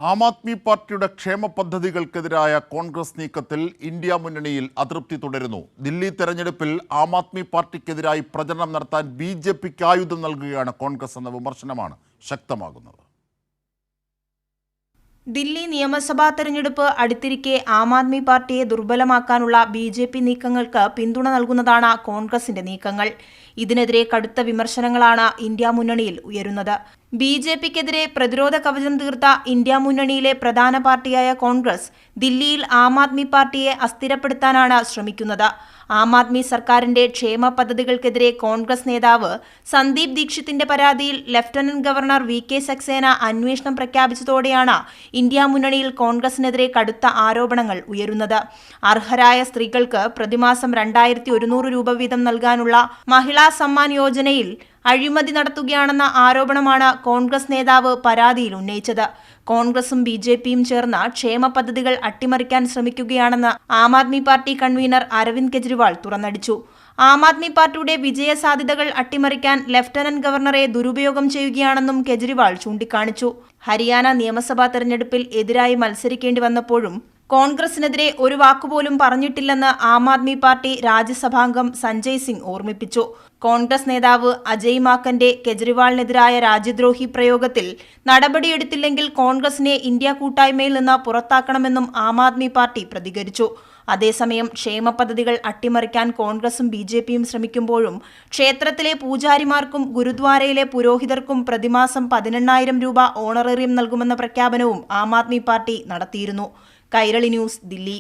ആം ആദ്മി പാർട്ടിയുടെ ക്ഷേമ പദ്ധതികൾക്കെതിരായ കോൺഗ്രസ് നീക്കത്തിൽ ഇന്ത്യ മുന്നണിയിൽ അതൃപ്തി തുടരുന്നു. ദില്ലി തെരഞ്ഞെടുപ്പിൽ ആം ആദ്മി പാർട്ടിക്കെതിരായി പ്രചരണം നടത്താൻ ബിജെപിക്ക് ആയുധം നൽകുകയാണ് കോൺഗ്രസ് എന്ന വിമർശനമാണ് ശക്തമാകുന്നത്. ദില്ലി നിയമസഭാ തെരഞ്ഞെടുപ്പ് അടുത്തിരിക്കെ ആം ആദ്മി പാർട്ടിയെ ദുർബലമാക്കാനുള്ള ബി.ജെ.പി. നീക്കങ്ങൾക്ക് പിന്തുണ നൽകുന്നതാണ് കോൺഗ്രസിന്റെ നീക്കങ്ങൾ. ഇതിനെതിരെ കടുത്ത വിമർശനങ്ങളാണ് ഇന്ത്യ മുന്നണിയിൽ ഉയരുന്നത്. ബി.ജെ.പിക്കെതിരെ പ്രതിരോധ കവചം തീർത്ത ഇന്ത്യ മുന്നണിയിലെ പ്രധാന പാർട്ടിയായ കോൺഗ്രസ് ദില്ലിയിൽ ആം ആദ്മി പാർട്ടിയെ അസ്ഥിരപ്പെടുത്താനാണ് ശ്രമിക്കുന്നത്. ആം ആദ്മി സർക്കാരിന്റെ ക്ഷേമ പദ്ധതികൾക്കെതിരെ കോൺഗ്രസ് നേതാവ് സന്ദീപ് ദീക്ഷിത്തിന്റെ പരാതിയിൽ ലഫ്റ്റനന്റ് ഗവർണർ വി.കെ. സക്സേന അന്വേഷണം പ്രഖ്യാപിച്ചതോടെയാണ് ഇന്ത്യ മുന്നണിയിൽ കോൺഗ്രസിനെതിരെ കടുത്ത ആരോപണങ്ങൾ ഉയരുന്നത്. അർഹരായ സ്ത്രീകൾക്ക് പ്രതിമാസം 2100 രൂപ വീതം നൽകാനുള്ള മഹിളാ സമ്മാൻ യോജനയിൽ അഴിമതി നടത്തുകയാണെന്ന ആരോപണമാണ് കോൺഗ്രസ് നേതാവ് പരാതിയിൽ ഉന്നയിച്ചത്. കോൺഗ്രസും ബി.ജെ.പിയും ചേർന്ന് ക്ഷേമ പദ്ധതികൾ അട്ടിമറിക്കാൻ ശ്രമിക്കുകയാണെന്ന് ആം ആദ്മി പാർട്ടി കൺവീനർ അരവിന്ദ് കെജ്രിവാൾ തുറന്നടിച്ചു. ആം ആദ്മി പാർട്ടിയുടെ വിജയ സാധ്യതകൾ അട്ടിമറിക്കാൻ ലഫ്റ്റനന്റ് ഗവർണറെ ദുരുപയോഗം ചെയ്യുകയാണെന്നും കെജ്രിവാൾ ചൂണ്ടിക്കാണിച്ചു. ഹരിയാന നിയമസഭാ തെരഞ്ഞെടുപ്പിൽ എതിരായി മത്സരിക്കേണ്ടി വന്നപ്പോഴും കോൺഗ്രസിനെതിരെ ഒരു വാക്കുപോലും പറഞ്ഞിട്ടില്ലെന്ന് ആം ആദ്മി പാർട്ടി രാജ്യസഭാംഗം സഞ്ജയ് സിംഗ് ഓർമ്മിപ്പിച്ചു. കോൺഗ്രസ് നേതാവ് അജയ് മാക്കന്റെ കെജ്രിവാളിനെതിരായ രാജ്യദ്രോഹി പ്രയോഗത്തിൽ നടപടിയെടുത്തില്ലെങ്കിൽ കോൺഗ്രസിനെ ഇന്ത്യ കൂട്ടായ്മയിൽ നിന്ന് പുറത്താക്കണമെന്നും ആം ആദ്മി പാർട്ടി പ്രതികരിച്ചു. അതേസമയം ക്ഷേമ പദ്ധതികൾ അട്ടിമറിക്കാൻ കോൺഗ്രസും ബി.ജെ.പിയും ശ്രമിക്കുമ്പോഴും ക്ഷേത്രത്തിലെ പൂജാരിമാർക്കും ഗുരുദ്വാരയിലെ പുരോഹിതർക്കും പ്രതിമാസം 18,000 രൂപ ഓണറേറിയം നൽകുമെന്ന പ്രഖ്യാപനവും ആം ആദ്മി പാർട്ടി നടത്തിയിരുന്നു. കൈരളി ന്യൂസ്, ദില്ലി.